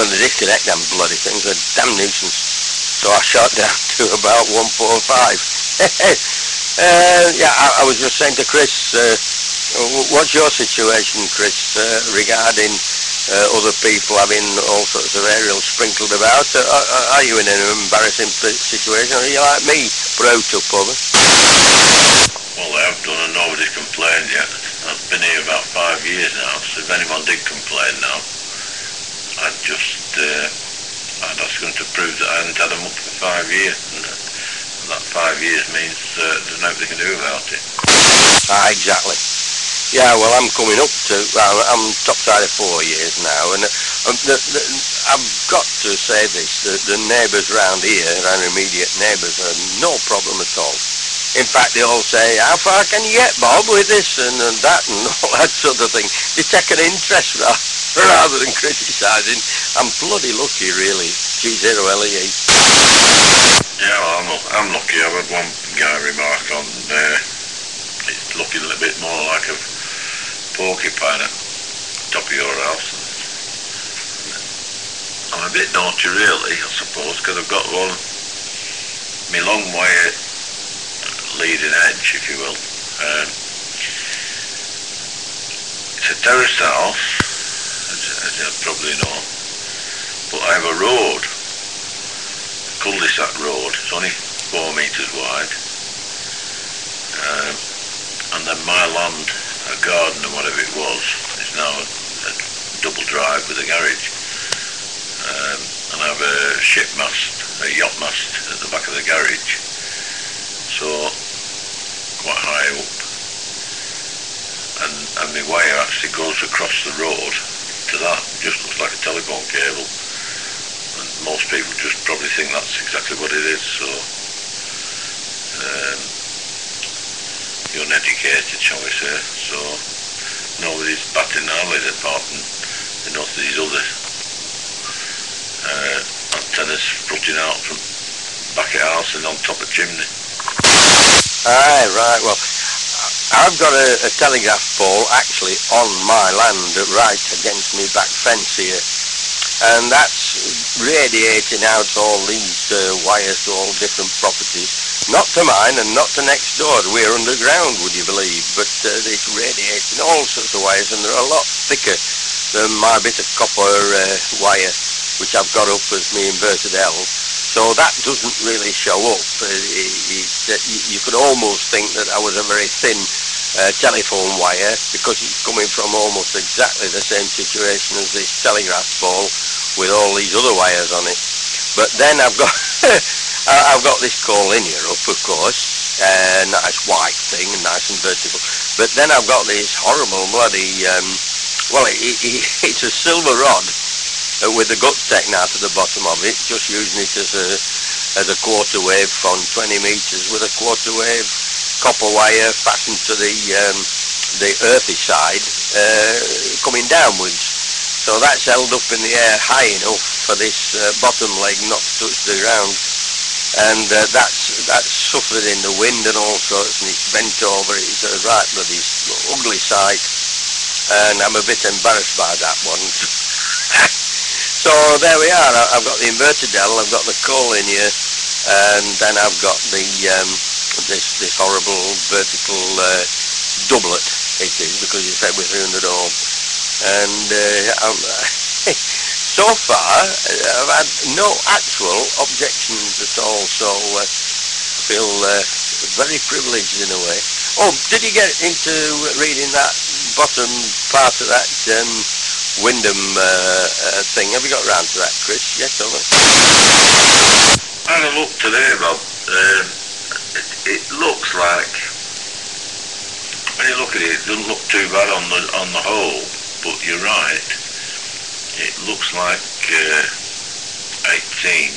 going to disconnect them bloody things. They're a damn nuisance. So I shot down to about 145. Yeah, I was just saying to Chris, what's your situation, Chris, regarding other people having all sorts of aerials sprinkled about? Are you in an embarrassing situation, or are you like me, broke up over? Well, I have done, and nobody's complained yet. I've been here about 5 years now, so if anyone did complain now, I'd ask them to prove that I hadn't had them up for 5 years, and that 5 years means there's nothing they can do about it. Exactly. Yeah, well, I'm coming up to, I'm topside of 4 years now, and I've got to say this, the neighbours round here, our immediate neighbours, are no problem at all. In fact, they all say, how far can you get, Bob, with this and that and all that sort of thing. They take an interest rather than criticising. I'm bloody lucky, really. G0LE. Yeah, well, I'm lucky. I've had one guy remark on it's looking a little bit more like a porcupine at the top of your house. I'm a bit naughty, really, I suppose, because I've got one, my long wire leading edge, if you will. It's a terraced house, as you probably know, but I have a road, a cul-de-sac road. It's only 4 metres wide, and then my land, a garden or whatever it was, is now a double drive with a garage, and I have a ship mast, a yacht mast at the back of the garage, so quite high up, and my wire actually goes across the road to that. It just looks like a telephone cable, and most people just probably think that's exactly what it is. So you're uneducated, shall we say, so nobody's batting an eyelid apart from these other antennas floating out from back of the house and on top of the chimney. Aye, right, well, I've got a telegraph pole actually on my land right against me back fence here, and that's radiating out all these wires to all different properties, not to mine and not to next door. We're underground, would you believe, but it's radiating all sorts of wires, and they're a lot thicker than my bit of copper wire which I've got up as my inverted L. So that doesn't really show up. You could almost think that I was a very thin telephone wire, because it's coming from almost exactly the same situation as this telegraph pole with all these other wires on it. But then I've got I've got this coal linear up, of course, nice white thing, nice and vertical. But then I've got this horrible bloody well, it's a silver rod with the guts taken out of the bottom of it, just using it as a quarter wave on 20 metres with a quarter wave copper wire fastened to the earthy side coming downwards. So that's held up in the air high enough for this bottom leg not to touch the ground, and that's suffered in the wind and all sorts, and it's bent over. It's a right bloody ugly sight, and I'm a bit embarrassed by that one. So there we are. I've got the inverted L, I've got the coal linear, and then I've got the this horrible vertical doublet. It is, because you said we're 300 ohm, and so far I've had no actual objections at all. So I feel very privileged in a way. Oh, did you get into reading that bottom part of that Wyndham thing? Have you got round to that, Chris? Yes or no? I had a look today, Bob. It looks like, when you look at it, it doesn't look too bad on the whole, but you're right. It looks like 18,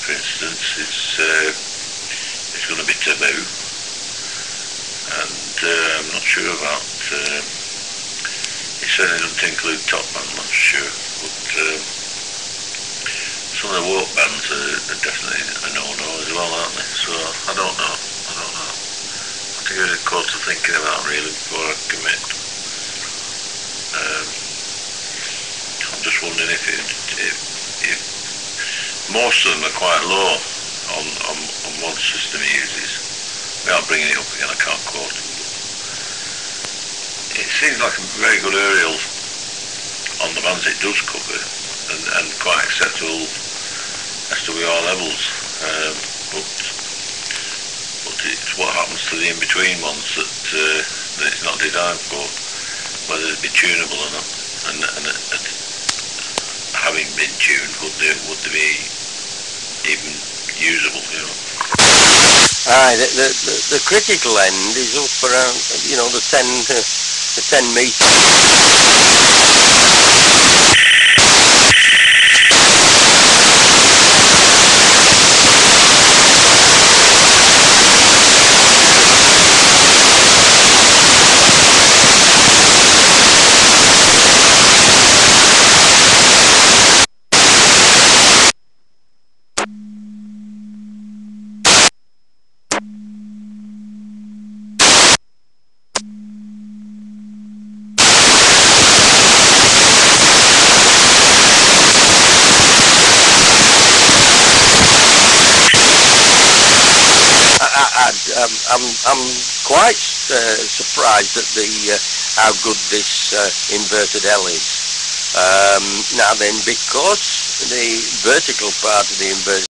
for instance, it's going to be taboo, and I'm not sure about. It certainly doesn't include Top Man, I'm not sure, but some of the walk bands are definitely a no-no as well, aren't they? So I don't know. I have to give it a course of thinking about really before I commit. I'm just wondering if most of them are quite low on one system he uses. Without bringing it up again, I can't quote it. It seems like a very good aerial on the bands it does cover, and quite acceptable SWR levels. But it's what happens to the in-between ones that it's not designed for, whether it be tunable or not, and having been tuned, would they be even usable, you know? Aye, the critical end is up around, you know, the 10 metres. I'm quite surprised at how good this inverted L is. Now then, because the vertical part of the inverted